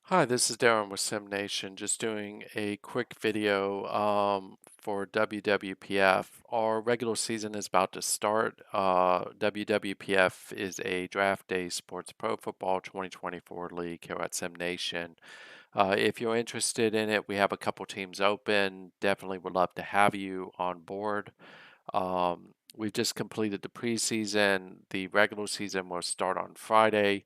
Hi, this is Darren with SimNation. Just doing a quick video for WWPF. Our regular season is about to start. WWPF is a draft day sports pro football 2024 league here at SimNation. If you're interested in it, we have a couple teams open. Definitely would love to have you on board. We've just completed the preseason. The regular season will start on Friday.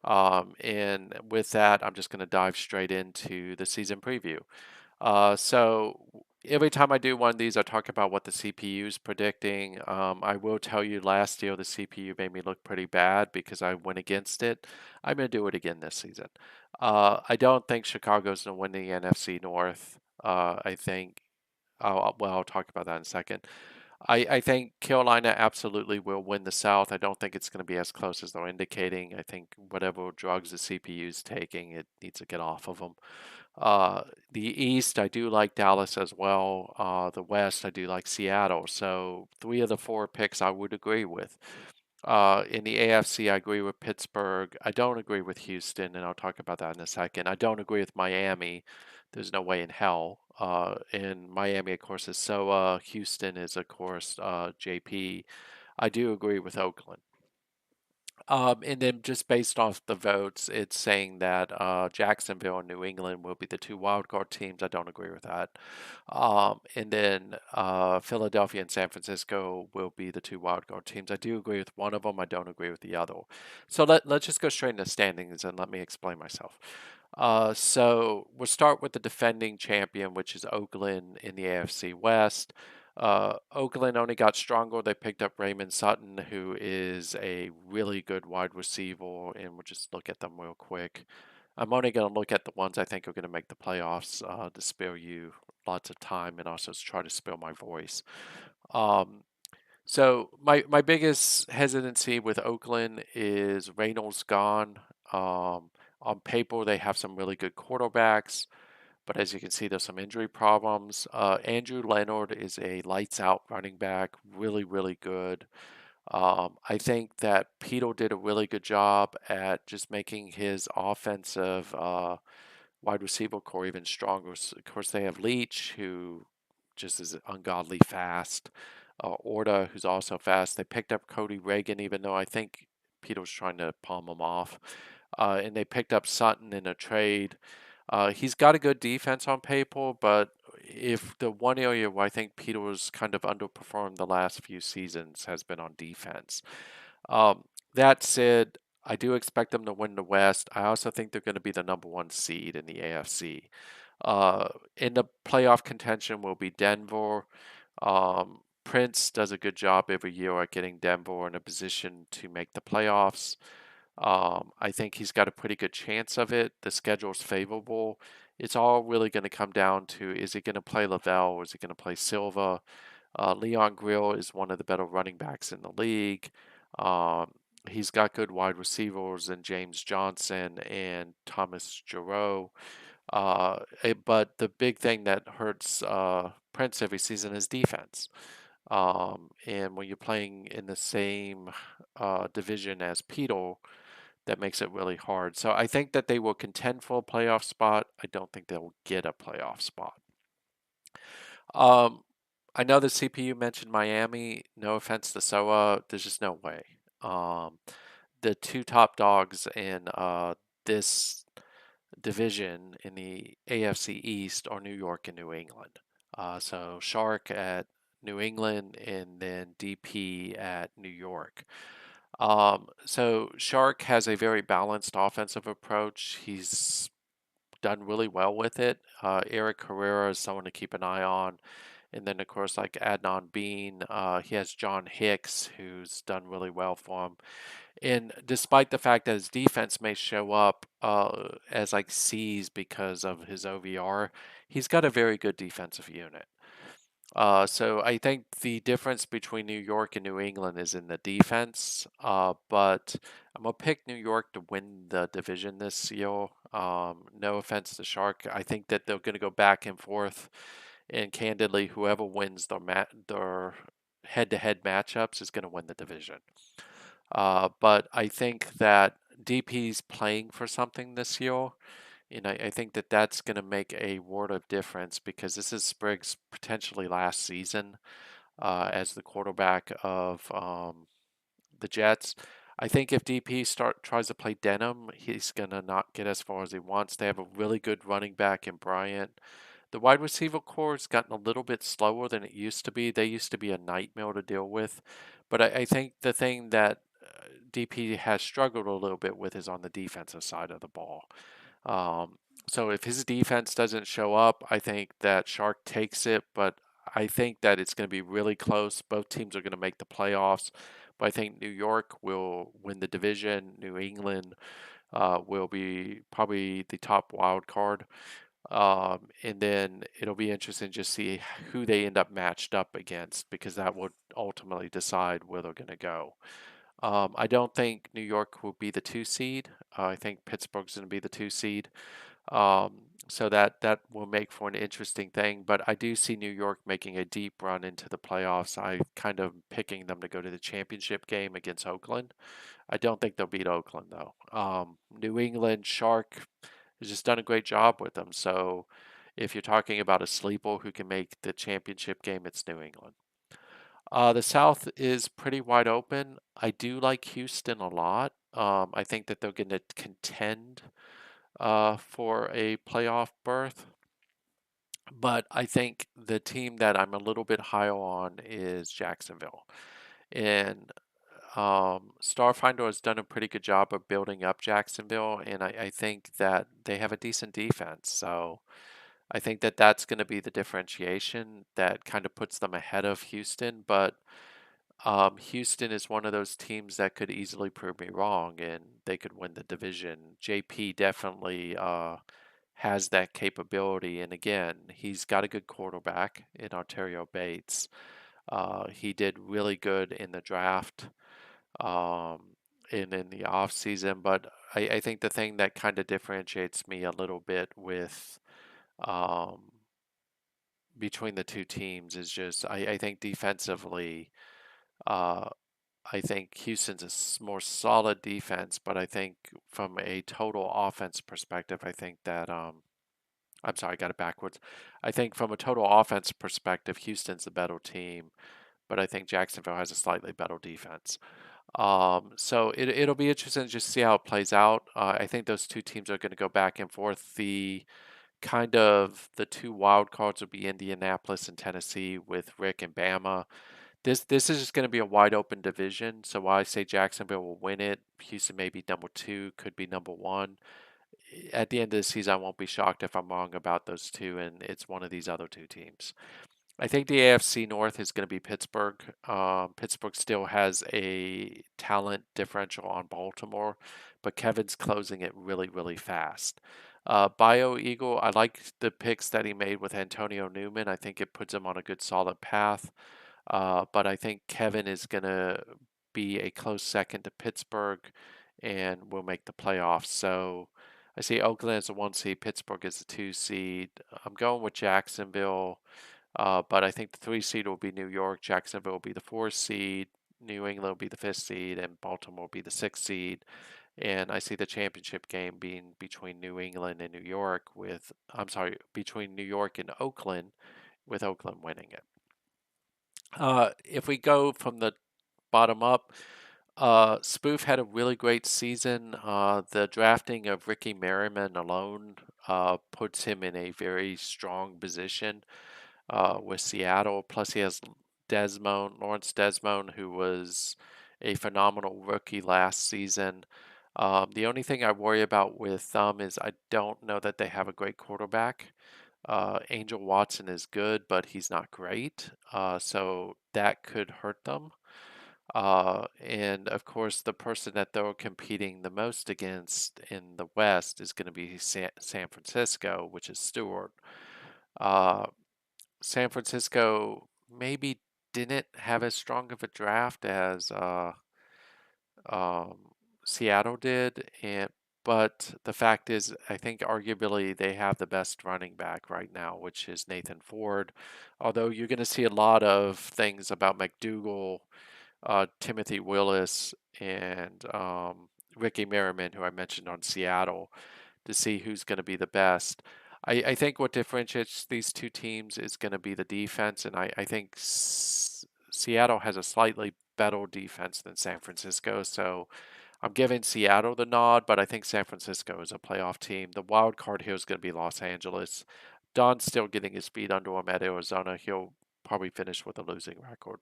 And with that, I'm just going to dive straight into the season preview. Every time I do one of these, I talk about what the CPU is predicting. I will tell you last year the CPU made me look pretty bad because I went against it. I'm going to do it again this season. I don't think Chicago's going to win the NFC North. I think, I'll talk about that in a second. I think Carolina absolutely will win the South. I don't think it's going to be as close as they're indicating. I think whatever drugs the CPU is taking, it needs to get off of them. The East, I do like Dallas as well. The West, I do like Seattle. So three of the four picks I would agree with. In the AFC, I agree with Pittsburgh. I don't agree with Houston, and I'll talk about that in a second. I don't agree with Miami. There's no way in hell. And Miami, of course, is SOA. Houston is, of course, JP. I do agree with Oakland. And then just based off the votes, it's saying that Jacksonville and New England will be the two wildcard teams. I don't agree with that. And then Philadelphia and San Francisco will be the two wildcard teams. I do agree with one of them. I don't agree with the other. So let's just go straight into standings and let me explain myself. So we'll start with the defending champion, which is Oakland in the AFC West. Oakland only got stronger. They picked up Raymond Sutton, who is a really good wide receiver, and we'll just look at them real quick. I'm only going to look at the ones I think are going to make the playoffs to spare you lots of time and also try to spare my voice. Um, so my biggest hesitancy with Oakland is Reynolds gone. On paper, they have some really good quarterbacks. But as you can see, there's some injury problems. Andrew Leonard is a lights out running back, really, really good. I think that Peter did a really good job at just making his offensive wide receiver core even stronger. So of course, they have Leach, who just is ungodly fast. Orta, who's also fast. They picked up Cody Reagan, even though I think Peter was trying to palm him off. And they picked up Sutton in a trade. He's got a good defense on paper, but if the one area where I think Peter's kind of underperformed the last few seasons has been on defense. That said, I do expect them to win the West. I also think they're going to be the number one seed in the AFC. In the playoff contention will be Denver. Prince does a good job every year at getting Denver in a position to make the playoffs. I think he's got a pretty good chance of it. The schedule's favorable. It's all really going to come down to, is he going to play Lavelle or is he going to play Silva? Leon Grill is one of the better running backs in the league. Um, he's got good wide receivers in James Johnson and Thomas Giroux. But the big thing that hurts Prince every season is defense. And when you're playing in the same division as Peter, that makes it really hard. So I think that they will contend for a playoff spot. I don't think they'll get a playoff spot. Um, I know the CPU mentioned Miami. No offense to SOA, there's just no way. Um, the two top dogs in this division in the AFC East are New York and New England. So Shark at New England and then DP at New York. So Shark has a very balanced offensive approach. He's done really well with it. Eric Herrera is someone to keep an eye on. And then, of course, like Adnan Bean, he has John Hicks, who's done really well for him. And despite the fact that his defense may show up as like C's because of his OVR, he's got a very good defensive unit. So I think the difference between New York and New England is in the defense. But I'm gonna pick New York to win the division this year. No offense to Shark, I think that they're gonna go back and forth, and candidly, whoever wins their head-to-head matchups is gonna win the division. But I think that DP's playing for something this year. And I think that that's going to make a world of difference because this is Spriggs' potentially last season as the quarterback of the Jets. I think if DP tries to play Denham, he's gonna not get as far as he wants. They have a really good running back in Bryant. The wide receiver core has gotten a little bit slower than it used to be. They used to be a nightmare to deal with, but I think the thing that DP has struggled a little bit with is on the defensive side of the ball. Um, so if his defense doesn't show up, I think that Shark takes it, but I think that it's going to be really close. Both teams are going to make the playoffs, but I think New York will win the division. New England will be probably the top wild card. And then it'll be interesting to just see who they end up matched up against because that would ultimately decide where they're going to go. I don't think New York will be the 2 seed. I think Pittsburgh's going to be the 2 seed. So that will make for an interesting thing. But I do see New York making a deep run into the playoffs. I kind of picking them to go to the championship game against Oakland. I don't think they'll beat Oakland though. New England Shark has just done a great job with them. So if you're talking about a sleeper who can make the championship game, it's New England. The South is pretty wide open. I do like Houston a lot. I think that they're going to contend for a playoff berth. But I think the team that I'm a little bit higher on is Jacksonville. And Starfinder has done a pretty good job of building up Jacksonville, and I think that they have a decent defense. So I think that that's going to be the differentiation that kind of puts them ahead of Houston. But Houston is one of those teams that could easily prove me wrong, and they could win the division. JP definitely has that capability, and again, he's got a good quarterback in Ontario Bates. He did really good in the draft and in the off season, but I think the thing that kind of differentiates me a little bit with um, between the two teams is just I think defensively. Uh, I think Houston's a more solid defense, but I think from a total offense perspective, I think that I'm sorry, I got it backwards. I think from a total offense perspective, Houston's the better team, but I think Jacksonville has a slightly better defense. So it'll be interesting to just see how it plays out. I think those two teams are going to go back and forth. The two wild cards will be Indianapolis and Tennessee with Rick and Bama. This is just going to be a wide open division. So while I say Jacksonville will win it, Houston may be number two, could be number one. At the end of the season, I won't be shocked if I'm wrong about those two, and it's one of these other two teams. I think the AFC North is going to be Pittsburgh. Pittsburgh still has a talent differential on Baltimore, but Kevin's closing it really, really fast. Bio Eagle, I like the picks that he made with Antonio Newman. I think it puts him on a good solid path. But I think Kevin is going to be a close second to Pittsburgh and will make the playoffs. So I see Oakland as a 1 seed, Pittsburgh as a 2 seed. I'm going with Jacksonville, but I think the 3 seed will be New York. Jacksonville will be the 4 seed. New England will be the 5th seed, and Baltimore will be the 6th seed. And I see the championship game being between New England and New York, between New York and Oakland, with Oakland winning it. If we go from the bottom up, Spoof had a really great season. The drafting of Ricky Merriman alone puts him in a very strong position with Seattle. Plus, he has Lawrence Desmond, who was a phenomenal rookie last season. The only thing I worry about with them is I don't know that they have a great quarterback. Angel Watson is good, but he's not great. So that could hurt them. And of course, the person that they're competing the most against in the West is going to be San Francisco, which is Stewart. Uh, San Francisco maybe didn't have as strong of a draft as um, Seattle did, but the fact is, I think arguably they have the best running back right now, which is Nathan Ford. Although you're going to see a lot of things about McDougal, Timothy Willis, and Ricky Merriman, who I mentioned on Seattle, to see who's going to be the best. I think what differentiates these two teams is going to be the defense, and I think Seattle has a slightly better defense than San Francisco, so I'm giving Seattle the nod, but I think San Francisco is a playoff team. The wild card here is going to be Los Angeles. Don's still getting his feet under him at Arizona. He'll probably finish with a losing record.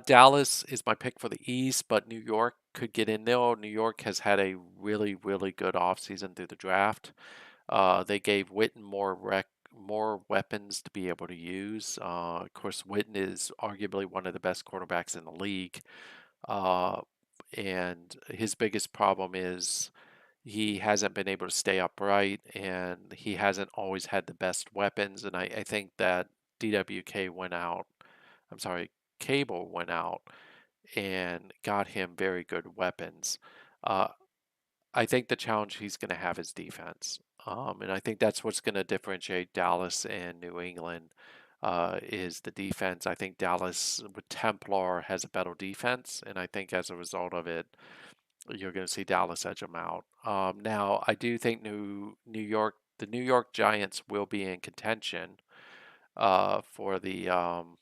Dallas is my pick for the East, but New York could get in there. New York has had a really, really good offseason through the draft. They gave Witten more weapons to be able to use. Of course, Witten is arguably one of the best quarterbacks in the league. Uh, and his biggest problem is he hasn't been able to stay upright and he hasn't always had the best weapons. And I think that DWK went out, I'm sorry, Cable went out and got him very good weapons. Uh, I think the challenge he's going to have is defense. And I think that's what's going to differentiate Dallas and New England is the defense. I think Dallas with Templar has a better defense, and I think as a result of it, you're going to see Dallas edge them out. Now, I do think the New York Giants will be in contention uh, for the um,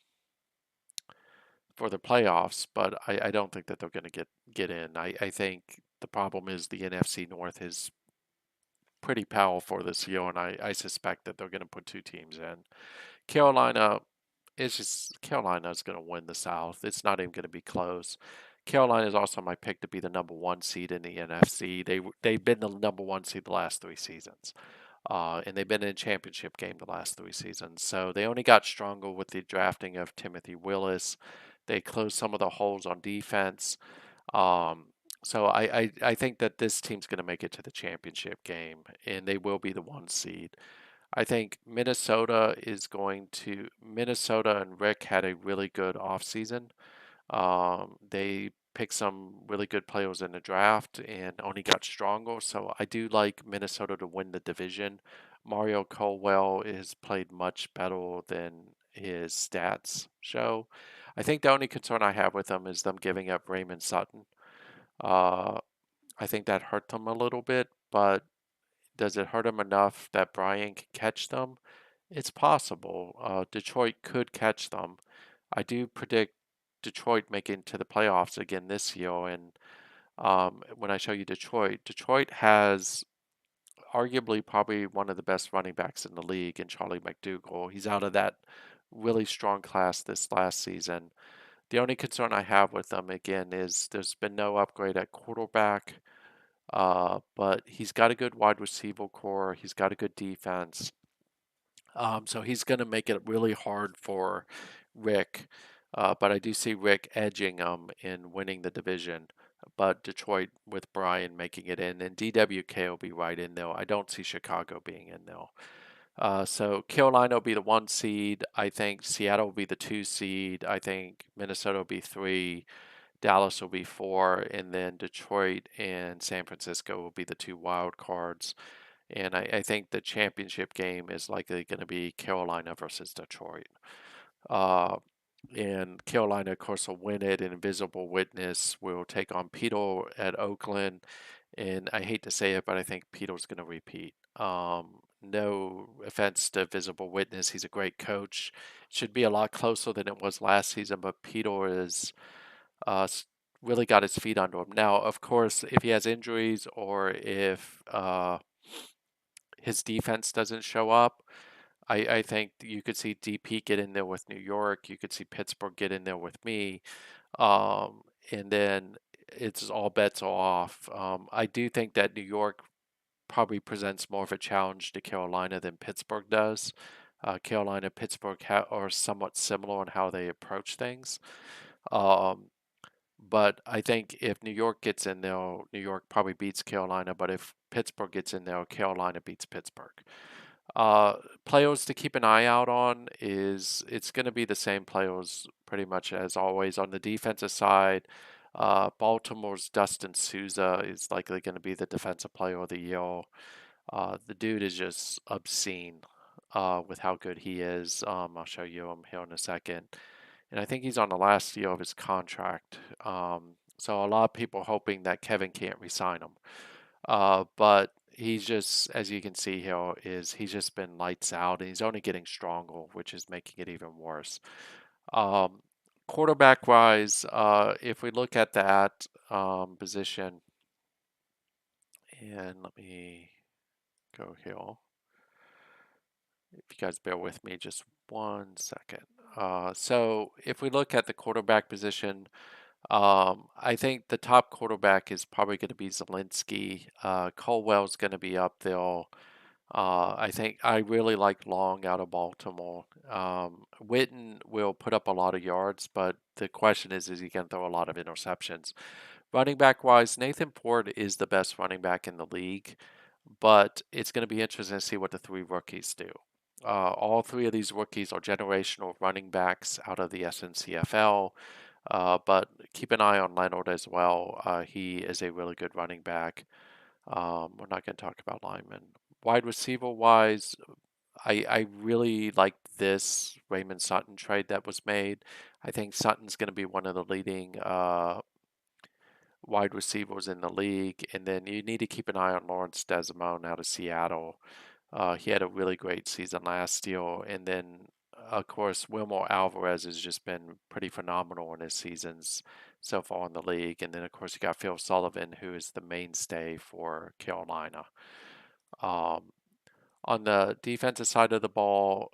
for the playoffs, but I don't think that they're going to get in. I think the problem is the NFC North is pretty powerful this year, and I suspect that they're going to put two teams in. Carolina, Carolina's going to win the South. It's not even going to be close. Carolina is also my pick to be the number one seed in the NFC. They've been the number one seed the last 3 seasons, and they've been in a championship game the last 3 seasons. So they only got stronger with the drafting of Timothy Willis. They closed some of the holes on defense. Um, so I think that this team's going to make it to the championship game, and they will be the one seed. I think Minnesota and Rick had a really good offseason. They picked some really good players in the draft and only got stronger. So I do like Minnesota to win the division. Mario Colwell has played much better than his stats show. I think the only concern I have with them is them giving up Raymond Sutton. Uh, I think that hurt them a little bit, but does it hurt them enough that Brian can catch them? It's possible. Detroit could catch them. I do predict Detroit making to the playoffs again this year. And when I show you Detroit, Detroit has arguably probably one of the best running backs in the league in Charlie McDougal. He's out of that really strong class this last season. The only concern I have with them again is there's been no upgrade at quarterback. But he's got a good wide receiver core. He's got a good defense. So he's going to make it really hard for Rick. But I do see Rick edging him in winning the division. But Detroit with Brian making it in, and DWK will be right in there. I don't see Chicago being in there. So Carolina will be the one seed. I think Seattle will be the 2 seed. I think Minnesota will be 3. Dallas will be 4, and then Detroit and San Francisco will be the 2 wild cards. And I think the championship game is likely going to be Carolina versus Detroit. Uh, and Carolina, of course, will win it. And Invisible Witness will take on Peter at Oakland. And I hate to say it, but I think Peter's going to repeat. No offense to Visible Witness, he's a great coach. Should be a lot closer than it was last season, but Peter is uh, really got his feet under him. Now, of course, if he has injuries or if his defense doesn't show up, I think you could see DP get in there with New York. You could see Pittsburgh get in there with me. Um, and then it's all bets are off. I do think that New York probably presents more of a challenge to Carolina than Pittsburgh does. Carolina, Pittsburgh are somewhat similar in how they approach things. Um, but I think if New York gets in there, New York probably beats Carolina. But if Pittsburgh gets in there, Carolina beats Pittsburgh. Uh, Players to keep an eye out on is it's going to be the same players pretty much as always on the defensive side. Baltimore's Dustin Souza is likely going to be the defensive player of the year. The dude is just obscene with how good he is. I'll show you him here in a second. And I think he's on the last year of his contract. So a lot of people hoping that Kevin can't resign him. But he's just, as you can see here, he's just been lights out, and he's only getting stronger, which is making it even worse. Um, Quarterback wise, if we look at that position, and let me go here. If you guys bear with me just 1 second. So if we look at the quarterback position, I think the top quarterback is probably going to be Zelensky. Colwell's going to be up there. I think I really like Long out of Baltimore. Witten will put up a lot of yards, but the question is he going to throw a lot of interceptions? Running back wise, Nathan Ford is the best running back in the league, but it's going to be interesting to see what the three rookies do. All three of these rookies are generational running backs out of the SNCFL, but keep an eye on Leonard as well. He is a really good running back. We're not going to talk about linemen. Wide receiver wise, I really like this Raymond Sutton trade that was made. I think Sutton's going to be one of the leading wide receivers in the league. And then you need to keep an eye on Lawrence Desmond out of Seattle. He had a really great season last year. And then, of course, Wilmer Alvarez has just been pretty phenomenal in his seasons so far in the league. And then, of course, you got Phil Sullivan, who is the mainstay for Carolina. Um, on the defensive side of the ball,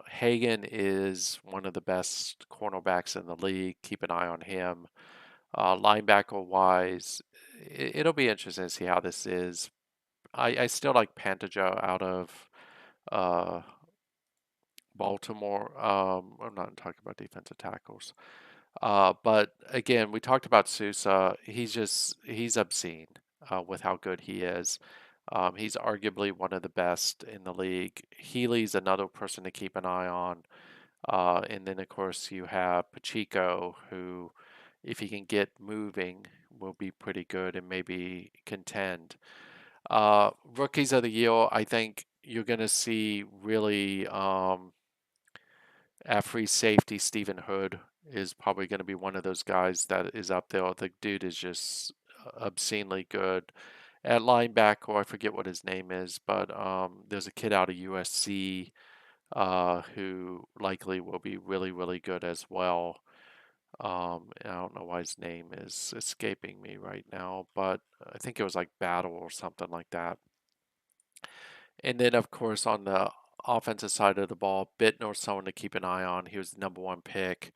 Hagan is one of the best cornerbacks in the league. Keep an eye on him. Linebacker wise, it'll be interesting to see how this is. I still like Pantoja out of uh, Baltimore. I'm not talking about defensive tackles. But again, we talked about Sousa. He's obscene with how good he is. He's arguably one of the best in the league. Healy's another person to keep an eye on. And then, of course, you have Pacheco, who, if he can get moving, will be pretty good and maybe contend. Rookies of the year, I think you're going to see really at free safety, Stephen Hood is probably going to be one of those guys that is up there. The dude is just obscenely good. At linebacker, I forget what his name is, but there's a kid out of USC who likely will be really, really good as well. I don't know why his name is escaping me right now, but I think it was like Battle or something like that. And then, of course, on the offensive side of the ball, Bittner's someone to keep an eye on. He was the number one pick.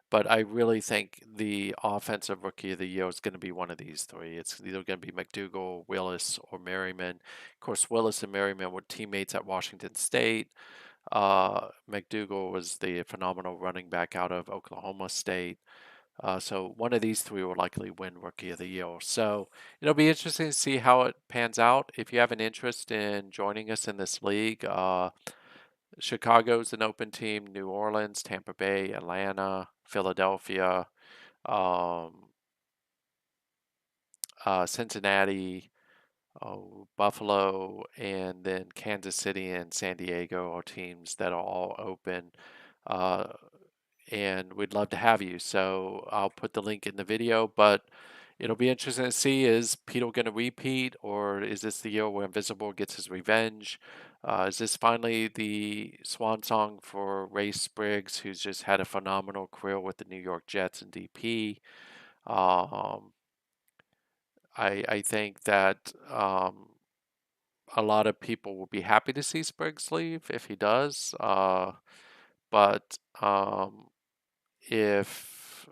But I really think the offensive rookie of the year is going to be one of these three. It's either going to be McDougal, Willis, or Merriman. Of course, Willis and Merriman were teammates at Washington State. McDougal was the phenomenal running back out of Oklahoma State. So one of these three will likely win Rookie of the Year. So it'll be interesting to see how it pans out. If you have an interest in joining us in this league, Chicago's an open team, New Orleans, Tampa Bay, Atlanta, Philadelphia, um, Cincinnati, Buffalo, and then Kansas City and San Diego are teams that are all open. Uh, and we'd love to have you. So I'll put the link in the video, but it'll be interesting to see, is Peter going to repeat, or is this the year where Invisible gets his revenge? Is this finally the swan song for Ray Spriggs, who's just had a phenomenal career with the New York Jets and DP? Um, I think that a lot of people will be happy to see Spriggs leave if he does. But if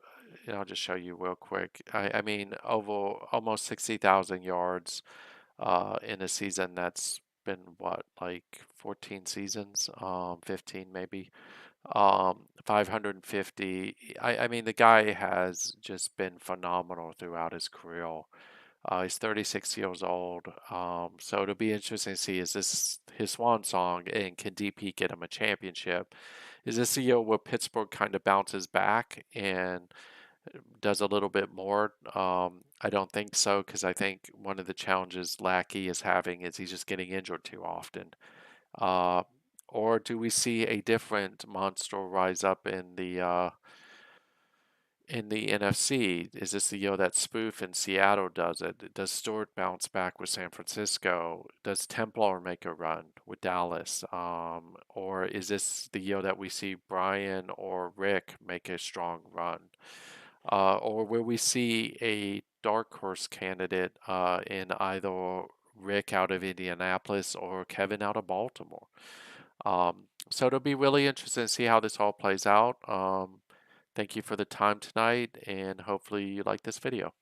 I'll just show you real quick. I mean, over almost 60,000 yards in a season that's been what, like 14 seasons, 15 maybe, 550. I mean, the guy has just been phenomenal throughout his career. He's 36 years old, so it'll be interesting to see, is this his swan song, and can DP get him a championship? Is this a year where Pittsburgh kind of bounces back and does a little bit more? I don't think so, because I think one of the challenges Lackey is having is he's just getting injured too often. Uh, or do we see a different monster rise up In the NFC, is this the year that Spoof in Seattle does it? Does Stewart bounce back with San Francisco? Does Templar make a run with Dallas? Or is this the year that we see Brian or Rick make a strong run? Or will we see a dark horse candidate in either Rick out of Indianapolis or Kevin out of Baltimore? So it'll be really interesting to see how this all plays out. Thank you for the time tonight, and hopefully you like this video.